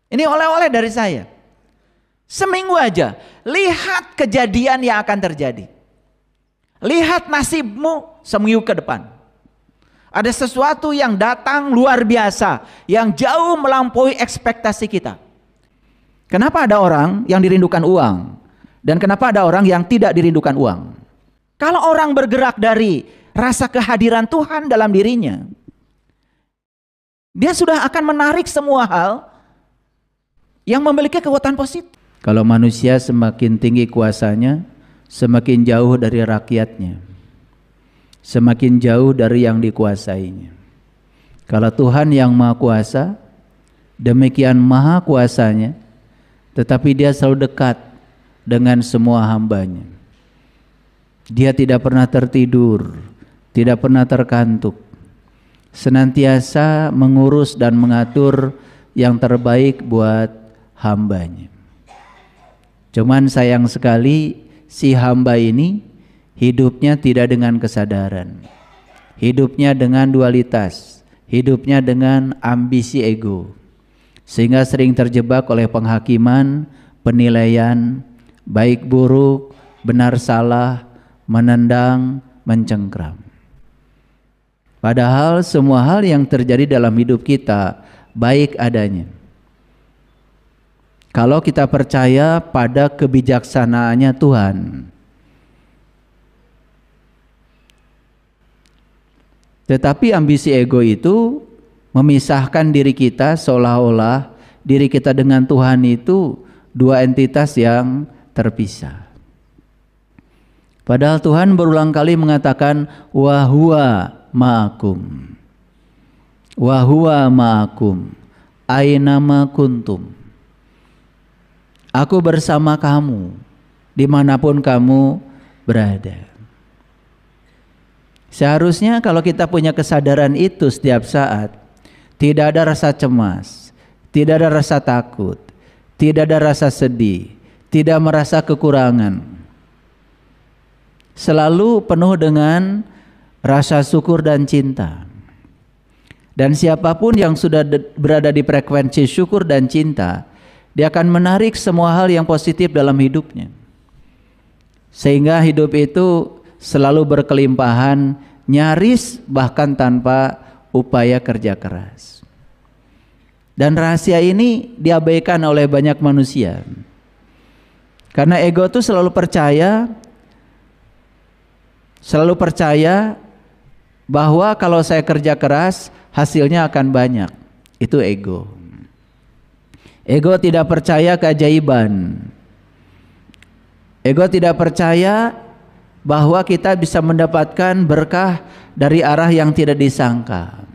Ini oleh-oleh dari saya. Seminggu aja, lihat kejadian yang akan terjadi. Lihat nasibmu seminggu ke depan. Ada sesuatu yang datang luar biasa, yang jauh melampaui ekspektasi kita. Kenapa ada orang yang dirindukan uang? Dan kenapa ada orang yang tidak dirindukan uang? Kalau orang bergerak dari rasa kehadiran Tuhan dalam dirinya, dia sudah akan menarik semua hal yang memiliki kekuatan positif. Kalau manusia semakin tinggi kuasanya, semakin jauh dari rakyatnya, semakin jauh dari yang dikuasainya. Kalau Tuhan yang maha kuasa, demikian maha kuasanya, tetapi dia selalu dekat dengan semua hambanya. Dia tidak pernah tertidur, tidak pernah terkantuk, senantiasa mengurus dan mengatur yang terbaik buat hambanya. Cuman sayang sekali si hamba ini hidupnya tidak dengan kesadaran, hidupnya dengan dualitas, hidupnya dengan ambisi ego, sehingga sering terjebak oleh penghakiman, penilaian, baik buruk, benar salah, menendang, mencengkram. Padahal semua hal yang terjadi dalam hidup kita baik adanya. Kalau kita percaya pada kebijaksanaannya Tuhan. Tetapi ambisi ego itu memisahkan diri kita, seolah-olah diri kita dengan Tuhan itu dua entitas yang terpisah. Padahal Tuhan berulang kali mengatakan wa huwa ma'akum. Wa huwa ma'akum aina ma kuntum. Aku bersama kamu dimanapun kamu berada. Seharusnya kalau kita punya kesadaran itu setiap saat, tidak ada rasa cemas, tidak ada rasa takut, tidak ada rasa sedih, tidak merasa kekurangan. Selalu penuh dengan rasa syukur dan cinta. Dan siapapun yang sudah berada di frekuensi syukur dan cinta, dia akan menarik semua hal yang positif dalam hidupnya. Sehingga hidup itu selalu berkelimpahan, nyaris bahkan tanpa upaya kerja keras. Dan rahasia ini diabaikan oleh banyak manusia. Karena ego itu selalu percaya bahwa kalau saya kerja keras hasilnya akan banyak. Itu ego. Ego tidak percaya keajaiban. Ego tidak percaya bahwa kita bisa mendapatkan berkah dari arah yang tidak disangka.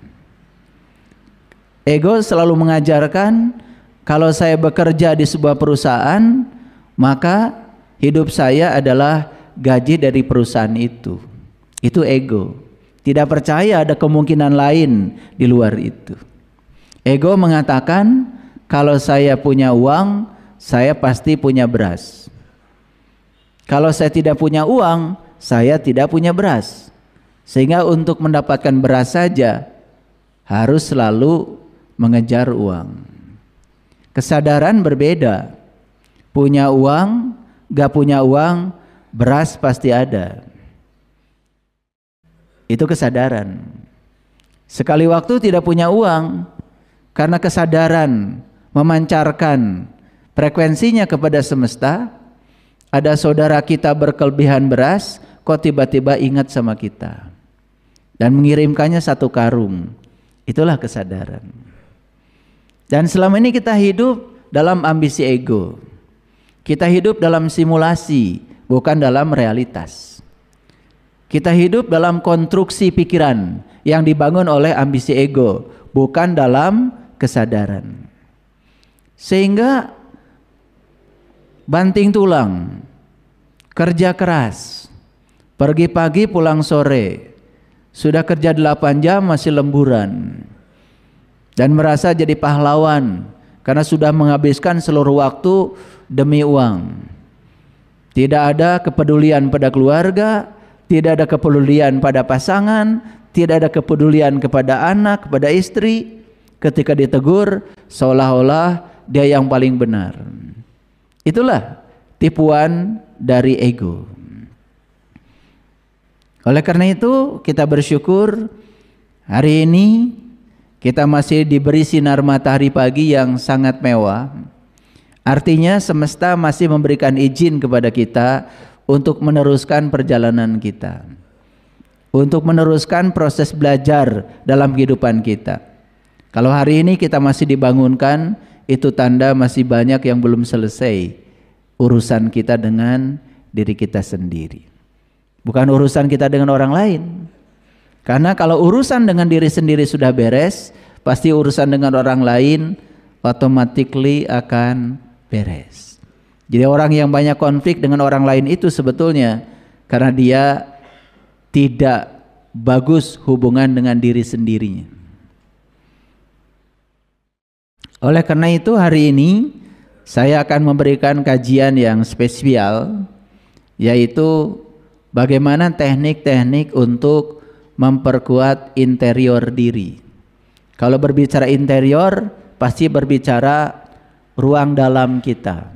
Ego selalu mengajarkan kalau saya bekerja di sebuah perusahaan, maka hidup saya adalah gaji dari perusahaan itu. Itu ego. Tidak percaya ada kemungkinan lain di luar itu. Ego mengatakan kalau saya punya uang, saya pasti punya beras. Kalau saya tidak punya uang, saya tidak punya beras. Sehingga untuk mendapatkan beras saja harus selalu mengejar uang. Kesadaran berbeda. Punya uang, gak punya uang, beras pasti ada. Itu kesadaran. Sekali waktu tidak punya uang, karena kesadaran memancarkan frekuensinya kepada semesta, ada saudara kita berkelebihan beras, kok tiba-tiba ingat sama kita dan mengirimkannya 1 karung. Itulah kesadaran. Dan selama ini kita hidup dalam ambisi ego. Kita hidup dalam simulasi, bukan dalam realitas. Kita hidup dalam konstruksi pikiran yang dibangun oleh ambisi ego, bukan dalam kesadaran. Sehingga banting tulang, kerja keras, pergi pagi pulang sore, sudah kerja 8 jam masih lemburan, dan merasa jadi pahlawan karena sudah menghabiskan seluruh waktu demi uang. Tidak ada kepedulian pada keluarga, tidak ada kepedulian pada pasangan, tidak ada kepedulian kepada anak, kepada istri. Ketika ditegur, seolah-olah dia yang paling benar. Itulah tipuan dari ego. Oleh karena itu kita bersyukur hari ini kita masih diberi sinar matahari pagi yang sangat mewah. Artinya semesta masih memberikan izin kepada kita untuk meneruskan perjalanan kita, untuk meneruskan proses belajar dalam kehidupan kita. Kalau hari ini kita masih dibangunkan, itu tanda masih banyak yang belum selesai urusan kita dengan diri kita sendiri. Bukan urusan kita dengan orang lain. Karena kalau urusan dengan diri sendiri sudah beres, pasti urusan dengan orang lain automatically akan beres. Jadi orang yang banyak konflik dengan orang lain itu sebetulnya karena dia tidak bagus hubungan dengan diri sendirinya. Oleh karena itu hari ini saya akan memberikan kajian yang spesial, yaitu bagaimana teknik-teknik untuk memperkuat interior diri. Kalau berbicara interior pasti berbicara ruang dalam kita.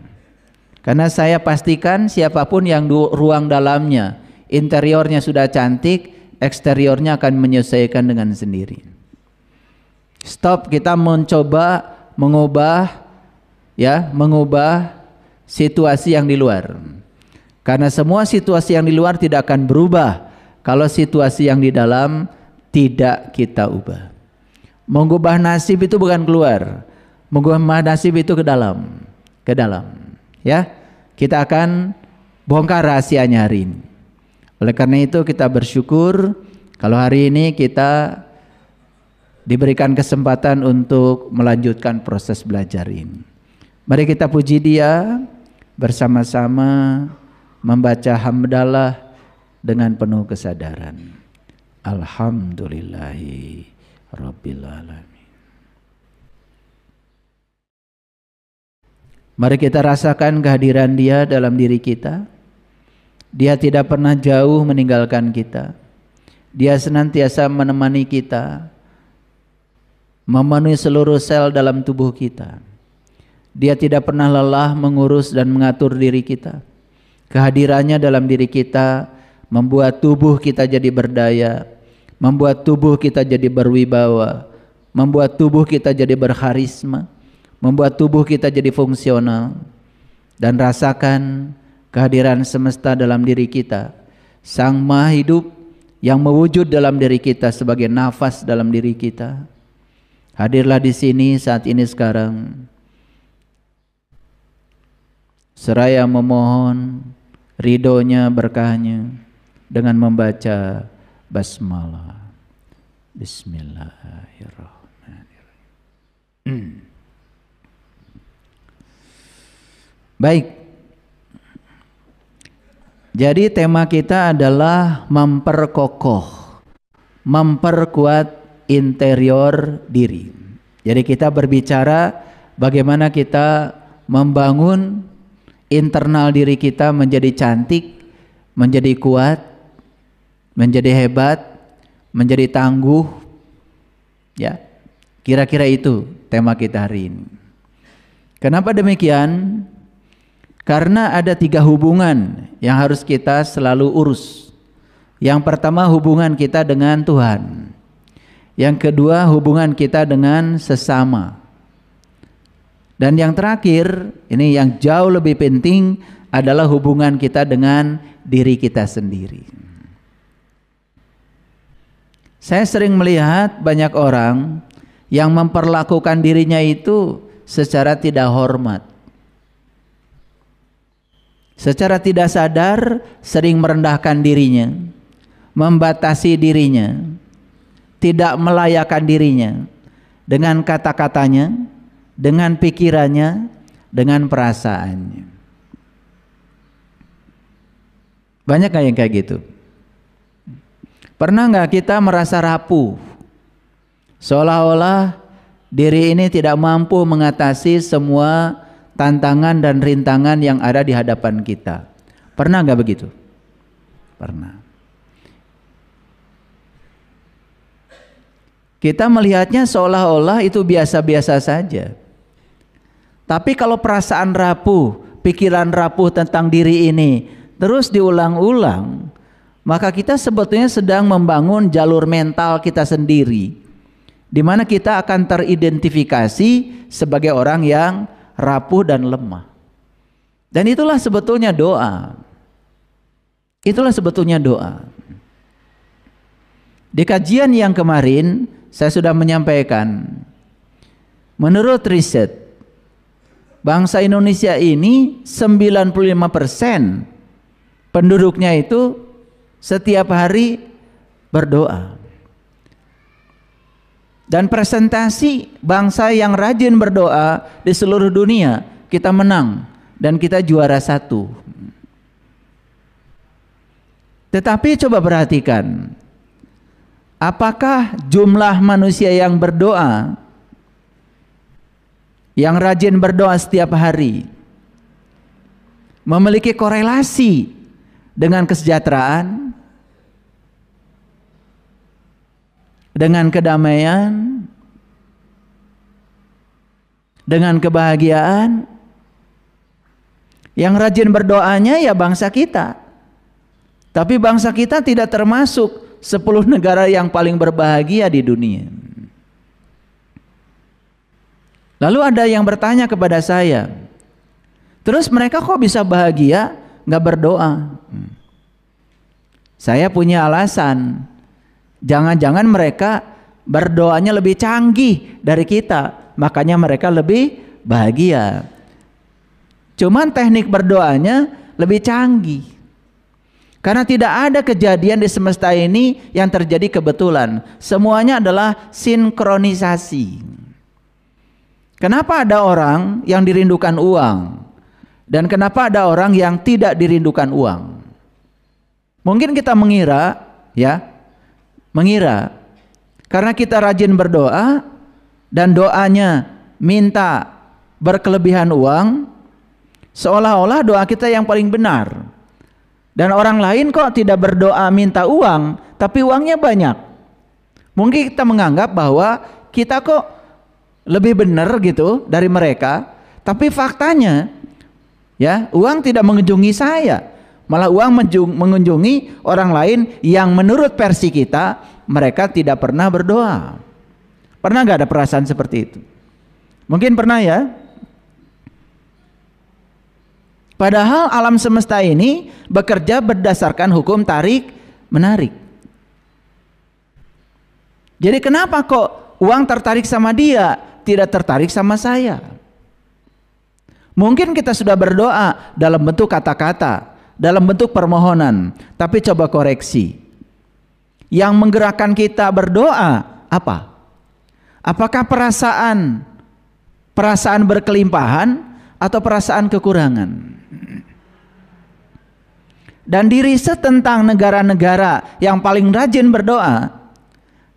Karena saya pastikan siapapun yang ruang dalamnya, interiornya sudah cantik, eksteriornya akan menyesuaikan dengan sendiri. Stop kita mencoba mengubah situasi yang di luar. Karena semua situasi yang di luar tidak akan berubah kalau situasi yang di dalam tidak kita ubah. Mengubah nasib itu bukan keluar, mengubah nasib itu ke dalam. Ya, kita akan bongkar rahasianya hari ini. Oleh karena itu kita bersyukur kalau hari ini kita diberikan kesempatan untuk melanjutkan proses belajar ini. Mari kita puji Dia bersama-sama membaca hamdalah dengan penuh kesadaran. Alhamdulillahi Rabbil Alamin. Mari kita rasakan kehadiran Dia dalam diri kita. Dia tidak pernah jauh meninggalkan kita. Dia senantiasa menemani kita, memenuhi seluruh sel dalam tubuh kita. Dia tidak pernah lelah mengurus dan mengatur diri kita. Kehadirannya dalam diri kita membuat tubuh kita jadi berdaya, membuat tubuh kita jadi berwibawa, membuat tubuh kita jadi berkarisma, membuat tubuh kita jadi fungsional. Dan rasakan kehadiran semesta dalam diri kita, Sang Maha Hidup yang mewujud dalam diri kita sebagai nafas dalam diri kita. Hadirlah di sini saat ini sekarang. Seraya memohon ridhonya, berkahnya dengan membaca basmalah. Bismillahirrahmanirrahim. Baik. Jadi tema kita adalah memperkokoh, memperkuat interior diri. Jadi kita berbicara bagaimana kita membangun internal diri kita menjadi cantik, menjadi kuat, menjadi hebat, menjadi tangguh. Ya, kira-kira itu tema kita hari ini. Kenapa demikian? Karena ada 3 hubungan yang harus kita selalu urus. Yang pertama hubungan kita dengan Tuhan. Yang kedua hubungan kita dengan sesama. Dan yang terakhir, ini yang jauh lebih penting adalah hubungan kita dengan diri kita sendiri. Saya sering melihat banyak orang yang memperlakukan dirinya itu secara tidak hormat. Secara tidak sadar sering merendahkan dirinya, membatasi dirinya, tidak melayakkan dirinya dengan kata-katanya, dengan pikirannya, dengan perasaannya. Banyak gak yang kayak gitu? Pernah gak kita merasa rapuh? Seolah-olah diri ini tidak mampu mengatasi semua tantangan dan rintangan yang ada di hadapan kita. Pernah gak begitu? Pernah. Kita melihatnya seolah-olah itu biasa-biasa saja. Tapi kalau perasaan rapuh, pikiran rapuh tentang diri ini terus diulang-ulang, maka kita sebetulnya sedang membangun jalur mental kita sendiri, di mana kita akan teridentifikasi sebagai orang yang rapuh dan lemah. Dan itulah sebetulnya doa. Itulah sebetulnya doa. Di kajian yang kemarin saya sudah menyampaikan, menurut riset, bangsa Indonesia ini 95% penduduknya itu setiap hari berdoa. Dan presentasi bangsa yang rajin berdoa di seluruh dunia, kita menang dan kita juara 1. Tetapi coba perhatikan, apakah jumlah manusia yang berdoa, yang rajin berdoa setiap hari, memiliki korelasi dengan kesejahteraan, dengan kedamaian, dengan kebahagiaan? Yang rajin berdoanya ya bangsa kita. Tapi bangsa kita tidak termasuk 10 negara yang paling berbahagia di dunia. Lalu ada yang bertanya kepada saya, terus mereka kok bisa bahagia nggak berdoa? Saya punya alasan. Jangan-jangan mereka berdoanya lebih canggih dari kita, makanya mereka lebih bahagia. Cuman teknik berdoanya lebih canggih. Karena tidak ada kejadian di semesta ini yang terjadi kebetulan. Semuanya adalah sinkronisasi. Kenapa ada orang yang dirindukan uang? Dan kenapa ada orang yang tidak dirindukan uang? Mungkin kita mengira, karena kita rajin berdoa dan doanya minta berkelebihan uang, seolah-olah doa kita yang paling benar. Dan orang lain kok tidak berdoa minta uang, tapi uangnya banyak. Mungkin kita menganggap bahwa kita kok lebih benar gitu dari mereka, tapi faktanya uang tidak mengunjungi saya, malah uang mengunjungi orang lain yang menurut versi kita mereka tidak pernah berdoa. Pernah nggak ada perasaan seperti itu? Mungkin pernah ya. Padahal alam semesta ini bekerja berdasarkan hukum tarik menarik. Jadi kenapa kok uang tertarik sama dia, tidak tertarik sama saya? Mungkin kita sudah berdoa dalam bentuk kata-kata, dalam bentuk permohonan, tapi coba koreksi. Yang menggerakkan kita berdoa apa? Apakah perasaan berkelimpahan atau perasaan kekurangan? Dan di riset tentang negara-negara yang paling rajin berdoa,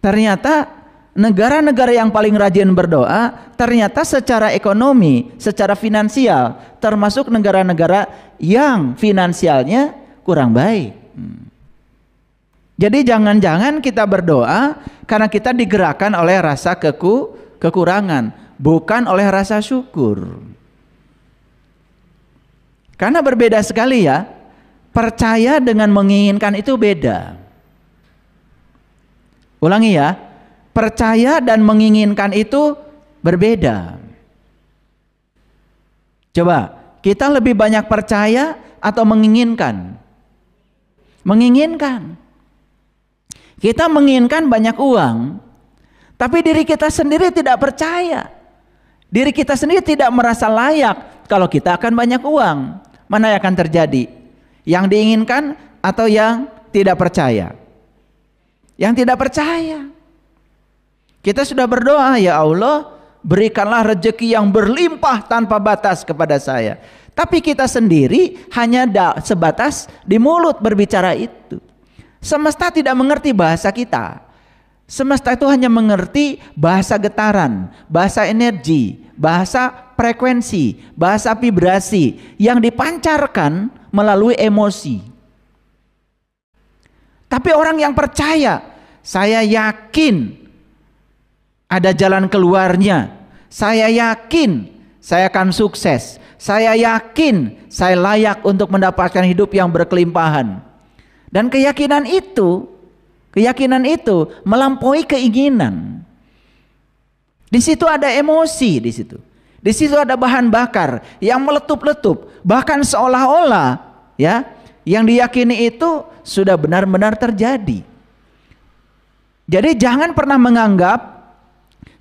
ternyata negara-negara yang paling rajin berdoa ternyata secara ekonomi, secara finansial termasuk negara-negara yang finansialnya kurang baik. Jadi jangan-jangan kita berdoa karena kita digerakkan oleh rasa kekurangan, bukan oleh rasa syukur. Karena berbeda sekali ya, percaya dengan menginginkan itu beda. Ulangi ya, percaya dan menginginkan itu berbeda. Coba, kita lebih banyak percaya atau menginginkan? Menginginkan. Kita menginginkan banyak uang, tapi diri kita sendiri tidak percaya. Diri kita sendiri tidak merasa layak kalau kita akan banyak uang. Mana yang akan terjadi? Yang diinginkan atau yang tidak percaya? Yang tidak percaya. Kita sudah berdoa, ya Allah, berikanlah rezeki yang berlimpah tanpa batas kepada saya. Tapi kita sendiri hanya sebatas di mulut berbicara itu. Semesta tidak mengerti bahasa kita. Semesta itu hanya mengerti bahasa getaran, bahasa energi, bahasa frekuensi, bahasa vibrasi yang dipancarkan melalui emosi. Tapi orang yang percaya, saya yakin ada jalan keluarnya. Saya yakin saya akan sukses. Saya yakin saya layak untuk mendapatkan hidup yang berkelimpahan. Dan keyakinan itu melampaui keinginan. Di situ ada emosi di situ. Di situ ada bahan bakar yang meletup-letup, bahkan seolah-olah ya, yang diyakini itu sudah benar-benar terjadi. Jadi jangan pernah menganggap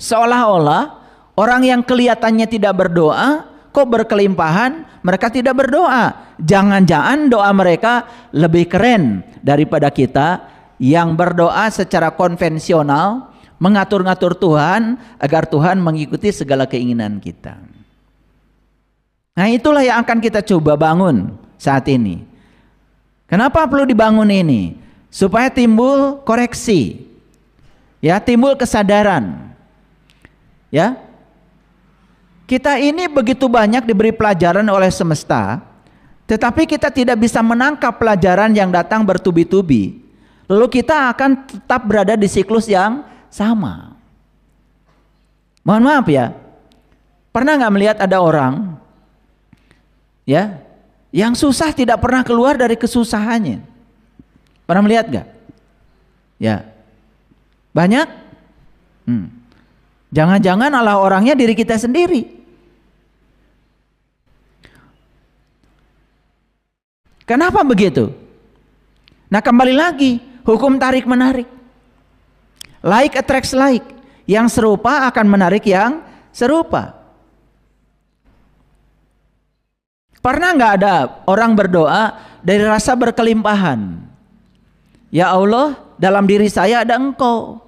seolah-olah orang yang kelihatannya tidak berdoa kok berkelimpahan, mereka tidak berdoa. Jangan-jangan doa mereka lebih keren daripada kita yang berdoa secara konvensional, mengatur-ngatur Tuhan agar Tuhan mengikuti segala keinginan kita. Nah, itulah yang akan kita coba bangun saat ini. Kenapa perlu dibangun ini? Supaya timbul koreksi. Ya, timbul kesadaran. Ya. Kita ini begitu banyak diberi pelajaran oleh semesta, tetapi kita tidak bisa menangkap pelajaran yang datang bertubi-tubi. Lalu kita akan tetap berada di siklus yang sama. Mohon maaf ya, pernah nggak melihat ada orang ya yang susah tidak pernah keluar dari kesusahannya? Pernah melihat nggak? Ya, banyak. Jangan-jangan Allah orangnya diri kita sendiri. Kenapa begitu? Nah, kembali lagi hukum tarik menarik. Like attracts like. Yang serupa akan menarik yang serupa. Pernah nggak ada orang berdoa dari rasa berkelimpahan? Ya Allah, dalam diri saya ada Engkau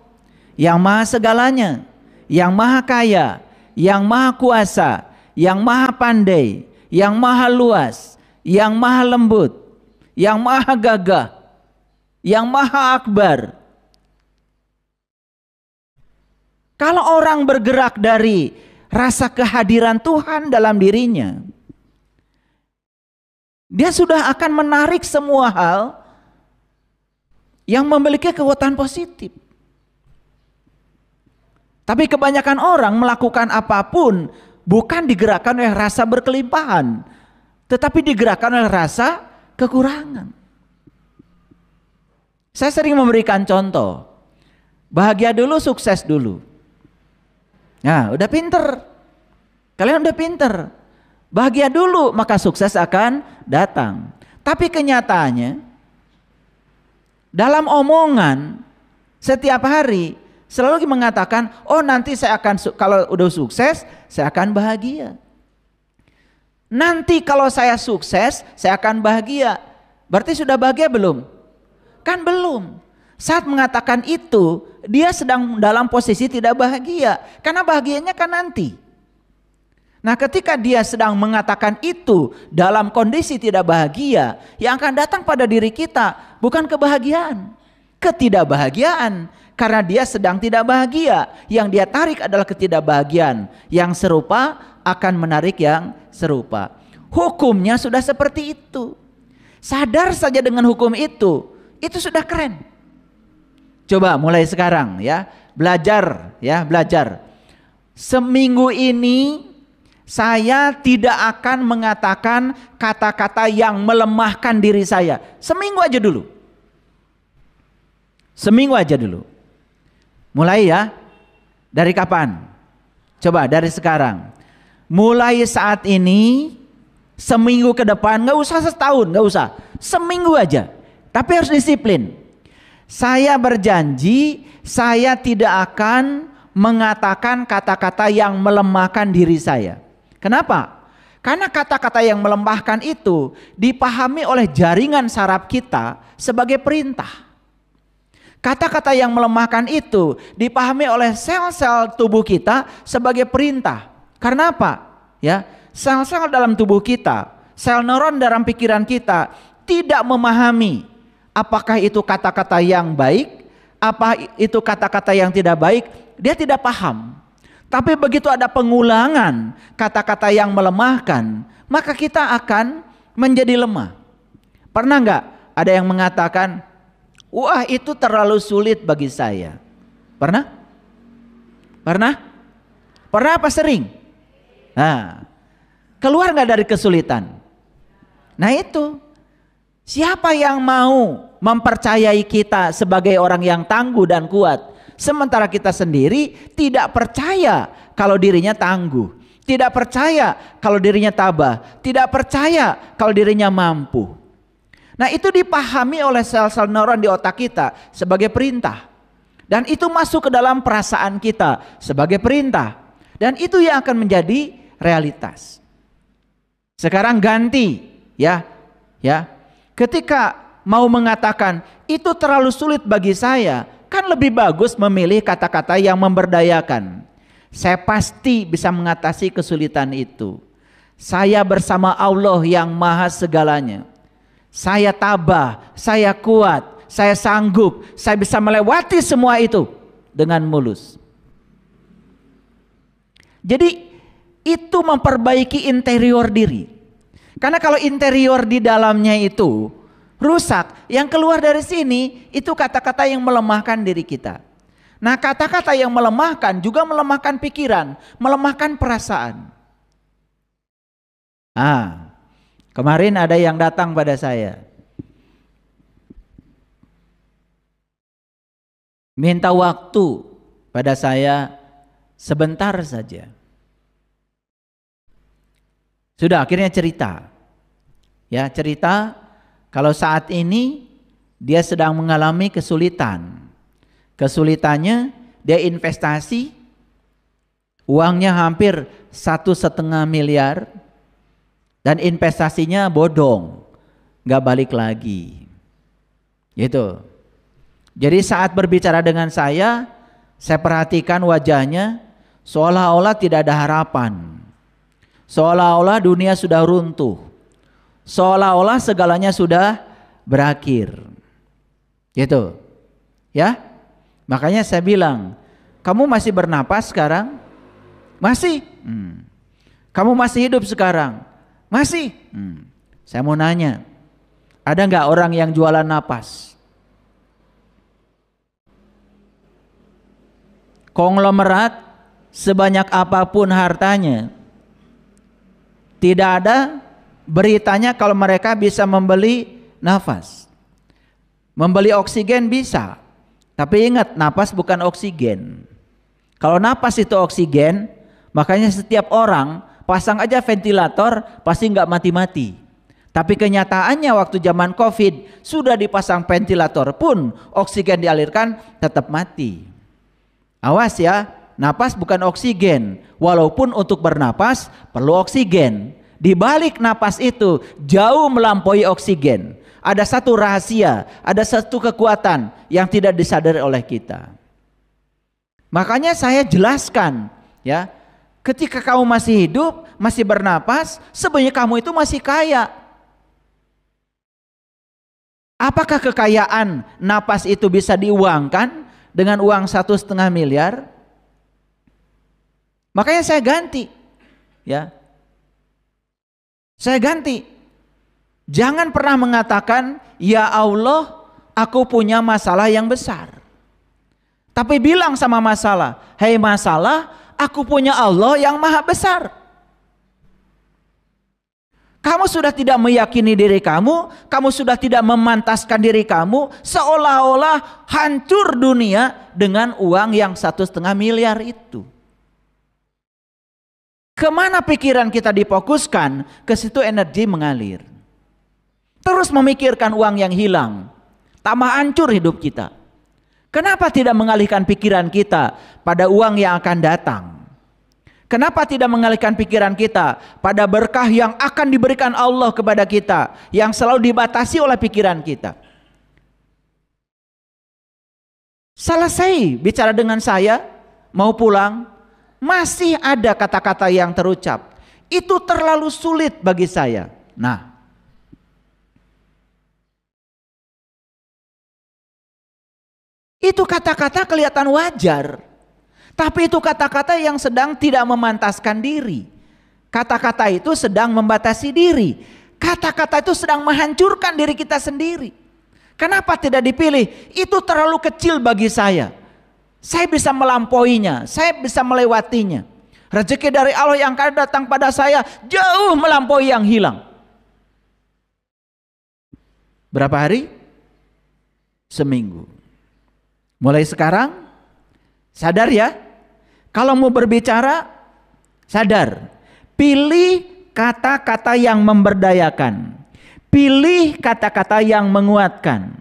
yang maha segalanya, yang maha kaya, yang maha kuasa, yang maha pandai, yang maha luas, yang maha lembut, yang maha gagah, yang maha akbar. Kalau orang bergerak dari rasa kehadiran Tuhan dalam dirinya, dia sudah akan menarik semua hal yang memiliki kekuatan positif. Tapi kebanyakan orang melakukan apapun bukan digerakkan oleh rasa berkelimpahan, tetapi digerakkan oleh rasa kekurangan. Saya sering memberikan contoh, bahagia dulu, sukses dulu. Nah, udah pinter. Kalian udah pinter. Bahagia dulu, maka sukses akan datang. Tapi kenyataannya, dalam omongan setiap hari selalu mengatakan, oh nanti saya akan, kalau udah sukses, saya akan bahagia. Nanti kalau saya sukses, saya akan bahagia. Berarti sudah bahagia belum? Kan belum. Saat mengatakan itu, dia sedang dalam posisi tidak bahagia. Karena bahagianya kan nanti. Nah, ketika dia sedang mengatakan itu dalam kondisi tidak bahagia, yang akan datang pada diri kita bukan kebahagiaan, ketidakbahagiaan. Karena dia sedang tidak bahagia. Yang dia tarik adalah ketidakbahagiaan. Yang serupa akan menarik yang serupa. Hukumnya sudah seperti itu. Sadar saja dengan hukum itu sudah keren. Coba mulai sekarang ya, belajar. Seminggu ini saya tidak akan mengatakan kata-kata yang melemahkan diri saya. Seminggu aja dulu. Mulai ya. Dari kapan? Coba dari sekarang. Mulai saat ini, seminggu ke depan, nggak usah setahun, nggak usah. Seminggu aja. Tapi harus disiplin. Saya berjanji, saya tidak akan mengatakan kata-kata yang melemahkan diri saya. Kenapa? Karena kata-kata yang melemahkan itu dipahami oleh jaringan saraf kita sebagai perintah. Kata-kata yang melemahkan itu dipahami oleh sel-sel tubuh kita sebagai perintah. Karena apa? Ya, sel-sel dalam tubuh kita, sel neuron dalam pikiran kita tidak memahami apakah itu kata-kata yang baik, apa itu kata-kata yang tidak baik, dia tidak paham. Tapi begitu ada pengulangan kata-kata yang melemahkan, maka kita akan menjadi lemah. Pernah nggak ada yang mengatakan, wah itu terlalu sulit bagi saya? Pernah? Pernah? Pernah apa sering? Nah, keluar nggak dari kesulitan? Nah itu, siapa yang mau mempercayai kita sebagai orang yang tangguh dan kuat, sementara kita sendiri tidak percaya kalau dirinya tangguh, tidak percaya kalau dirinya tabah, tidak percaya kalau dirinya mampu. Nah itu dipahami oleh sel-sel neuron di otak kita sebagai perintah. Dan itu masuk ke dalam perasaan kita sebagai perintah. Dan itu yang akan menjadi realitas. Sekarang ganti ya. Ketika mau mengatakan itu terlalu sulit bagi saya, kan lebih bagus memilih kata-kata yang memberdayakan. Saya pasti bisa mengatasi kesulitan itu. Saya bersama Allah yang maha segalanya. Saya tabah, saya kuat, saya sanggup, saya bisa melewati semua itu dengan mulus. Jadi itu memperbaiki interior diri. Karena kalau interior di dalamnya itu rusak, yang keluar dari sini itu kata-kata yang melemahkan diri kita. Nah kata-kata yang melemahkan juga melemahkan pikiran, melemahkan perasaan. Kemarin ada yang datang pada saya, minta waktu pada saya sebentar saja. Sudah akhirnya cerita. Ya, cerita kalau saat ini dia sedang mengalami kesulitan. Kesulitannya dia investasi, uangnya hampir 1,5 miliar dan investasinya bodong, nggak balik lagi. Gitu. Jadi saat berbicara dengan saya perhatikan wajahnya seolah-olah tidak ada harapan. Seolah-olah dunia sudah runtuh. Seolah-olah segalanya sudah berakhir. Gitu. Ya? Makanya saya bilang, kamu masih bernapas sekarang? Masih. Kamu masih hidup sekarang? Masih. Saya mau nanya, ada nggak orang yang jualan napas? Konglomerat sebanyak apapun hartanya, tidak ada beritanya kalau mereka bisa membeli nafas. Membeli oksigen bisa, tapi ingat napas bukan oksigen. Kalau napas itu oksigen, makanya setiap orang pasang aja ventilator pasti nggak mati-mati. Tapi kenyataannya waktu zaman COVID sudah dipasang ventilator pun oksigen dialirkan tetap mati. Awas ya, napas bukan oksigen. Walaupun untuk bernapas perlu oksigen. Di balik napas itu jauh melampaui oksigen. Ada satu rahasia, ada satu kekuatan yang tidak disadari oleh kita. Makanya saya jelaskan ya, ketika kamu masih hidup, masih bernapas, sebenarnya kamu itu masih kaya. Apakah kekayaan napas itu bisa diuangkan dengan uang 1,5 miliar? Makanya saya ganti ya. Saya ganti. Jangan pernah mengatakan, ya Allah, aku punya masalah yang besar. Tapi bilang sama masalah, hei masalah, aku punya Allah yang maha besar. Kamu sudah tidak meyakini diri kamu sudah tidak memantaskan diri kamu, seolah-olah hancur dunia dengan uang yang 1,5 miliar itu. Kemana pikiran kita difokuskan, ke situ energi mengalir. Terus memikirkan uang yang hilang, tambah hancur hidup kita. Kenapa tidak mengalihkan pikiran kita pada uang yang akan datang? Kenapa tidak mengalihkan pikiran kita pada berkah yang akan diberikan Allah kepada kita, yang selalu dibatasi oleh pikiran kita? Selesai bicara dengan saya, mau pulang, masih ada kata-kata yang terucap. Itu terlalu sulit bagi saya. Nah, itu kata-kata kelihatan wajar. Tapi itu kata-kata yang sedang tidak memantaskan diri. Kata-kata itu sedang membatasi diri. Kata-kata itu sedang menghancurkan diri kita sendiri. Kenapa tidak dipilih? Itu terlalu kecil bagi saya. Saya bisa melampauinya, saya bisa melewatinya. Rezeki dari Allah yang akan datang pada saya jauh melampaui yang hilang. Berapa hari? Seminggu. Mulai sekarang sadar ya. Kalau mau berbicara sadar. Pilih kata-kata yang memberdayakan. Pilih kata-kata yang menguatkan.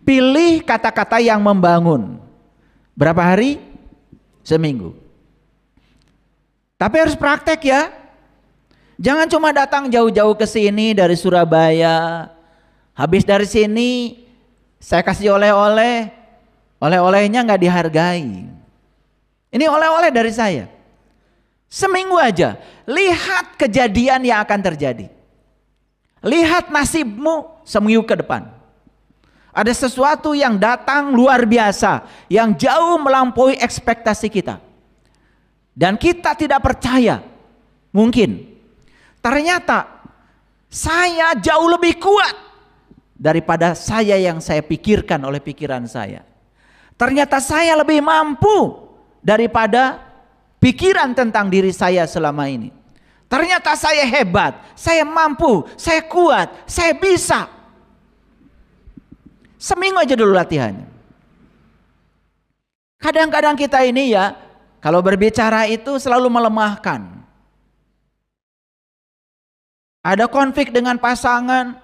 Pilih kata-kata yang membangun. Berapa hari? Seminggu. Tapi harus praktek ya. Jangan cuma datang jauh-jauh ke sini dari Surabaya. Habis dari sini saya kasih oleh-oleh. Oleh-olehnya nggak dihargai. Ini oleh-oleh dari saya. Seminggu aja. Lihat kejadian yang akan terjadi. Lihat nasibmu seminggu ke depan. Ada sesuatu yang datang luar biasa. Yang jauh melampaui ekspektasi kita. Dan kita tidak percaya. Mungkin. Ternyata saya jauh lebih kuat daripada saya yang saya pikirkan oleh pikiran saya. Ternyata saya lebih mampu daripada pikiran tentang diri saya selama ini. Ternyata saya hebat, saya mampu, saya kuat, saya bisa. Seminggu aja dulu latihannya. Kadang-kadang kita ini ya, kalau berbicara itu selalu melemahkan. Ada konflik dengan pasangan,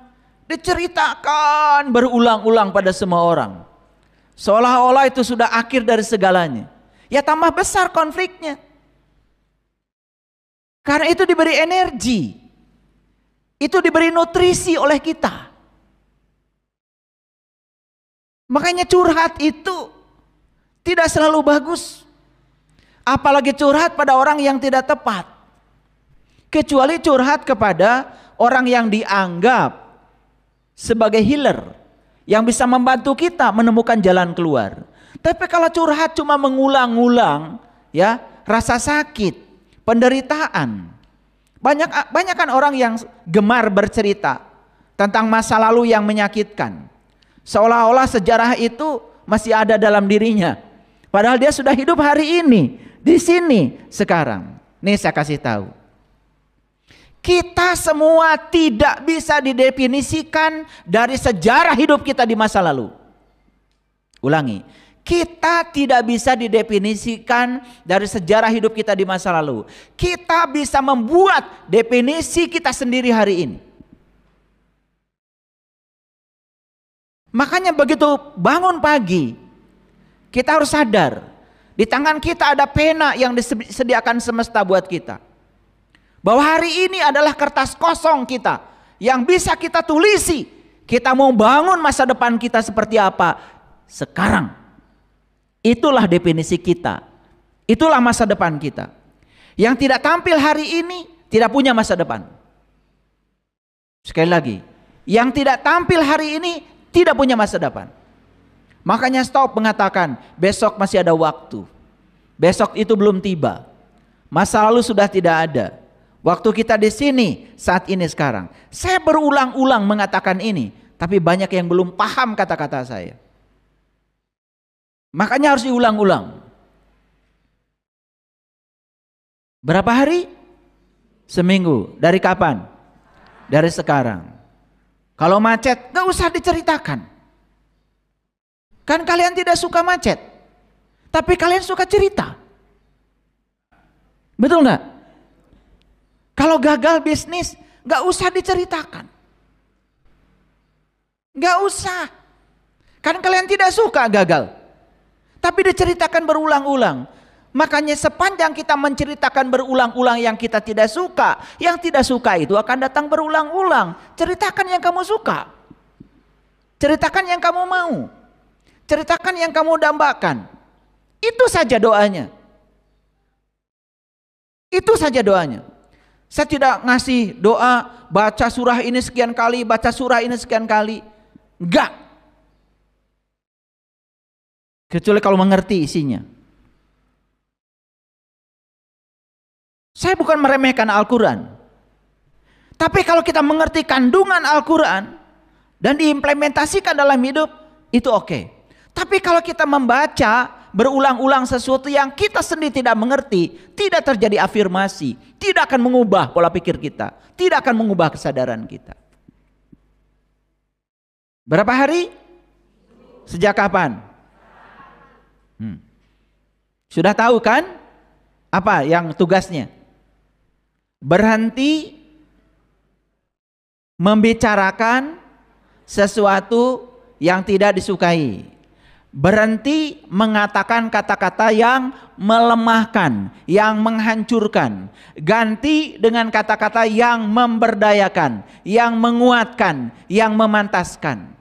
diceritakan berulang-ulang pada semua orang. Seolah-olah itu sudah akhir dari segalanya. Ya tambah besar konfliknya. Karena itu diberi energi. Itu diberi nutrisi oleh kita. Makanya curhat itu tidak selalu bagus. Apalagi curhat pada orang yang tidak tepat. Kecuali curhat kepada orang yang dianggap sebagai healer. Yang bisa membantu kita menemukan jalan keluar. Tapi kalau curhat cuma mengulang-ulang, ya rasa sakit, penderitaan. Banyak kan orang yang gemar bercerita tentang masa lalu yang menyakitkan. Seolah-olah sejarah itu masih ada dalam dirinya. Padahal dia sudah hidup hari ini, di sini, sekarang. Nih saya kasih tahu. Kita semua tidak bisa didefinisikan dari sejarah hidup kita di masa lalu. Ulangi, kita tidak bisa didefinisikan dari sejarah hidup kita di masa lalu. Kita bisa membuat definisi kita sendiri hari ini. Makanya begitu bangun pagi, kita harus sadar, di tangan kita ada pena yang disediakan semesta buat kita. Bahwa hari ini adalah kertas kosong kita yang bisa kita tulisi. Kita mau bangun masa depan kita seperti apa sekarang. Itulah definisi kita. Itulah masa depan kita. Yang tidak tampil hari ini tidak punya masa depan. Sekali lagi, yang tidak tampil hari ini tidak punya masa depan. Makanya stop mengatakan besok masih ada waktu. Besok itu belum tiba. Masa lalu sudah tidak ada. Waktu kita di sini saat ini sekarang. Saya berulang-ulang mengatakan ini, tapi banyak yang belum paham kata-kata saya. Makanya harus diulang-ulang. Berapa hari? Seminggu. Dari kapan? Dari sekarang. Kalau macet, gak usah diceritakan. Kan kalian tidak suka macet, tapi kalian suka cerita. Betul gak? Kalau gagal bisnis, gak usah diceritakan. Gak usah. Kan kalian tidak suka gagal. Tapi diceritakan berulang-ulang. Makanya sepanjang kita menceritakan berulang-ulang yang kita tidak suka, yang tidak suka itu akan datang berulang-ulang. Ceritakan yang kamu suka. Ceritakan yang kamu mau. Ceritakan yang kamu dambakan. Itu saja doanya. Itu saja doanya. Saya tidak ngasih doa baca surah ini sekian kali, baca surah ini sekian kali. Enggak. Kecuali kalau mengerti isinya. Saya bukan meremehkan Al-Quran. Tapi kalau kita mengerti kandungan Al-Quran dan diimplementasikan dalam hidup, itu oke. Tapi kalau kita membaca berulang-ulang sesuatu yang kita sendiri tidak mengerti, tidak terjadi afirmasi, tidak akan mengubah pola pikir kita, tidak akan mengubah kesadaran kita. Berapa hari? Sejak kapan? Sudah tahu kan apa yang tugasnya? Berhenti membicarakan sesuatu yang tidak disukai. Berhenti mengatakan kata-kata yang melemahkan, yang menghancurkan. Ganti dengan kata-kata yang memberdayakan, yang menguatkan, yang memantaskan.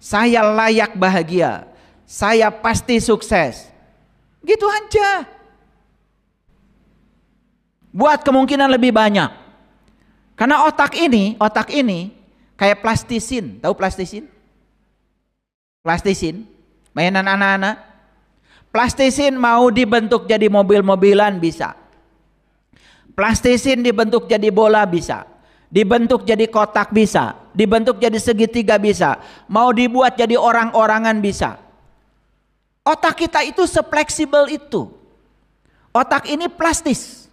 Saya layak bahagia, saya pasti sukses. Gitu aja. Buat kemungkinan lebih banyak. Karena otak ini kayak plastisin. Tahu plastisin? Plastisin, mainan anak-anak. Plastisin mau dibentuk jadi mobil-mobilan bisa. Plastisin dibentuk jadi bola bisa. Dibentuk jadi kotak bisa. Dibentuk jadi segitiga bisa. Mau dibuat jadi orang-orangan bisa. Otak kita itu sefleksibel itu. Otak ini plastis.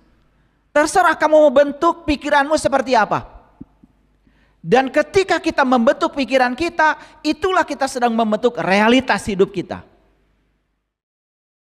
Terserah kamu mau bentuk pikiranmu seperti apa. Dan ketika kita membentuk pikiran kita, itulah kita sedang membentuk realitas hidup kita.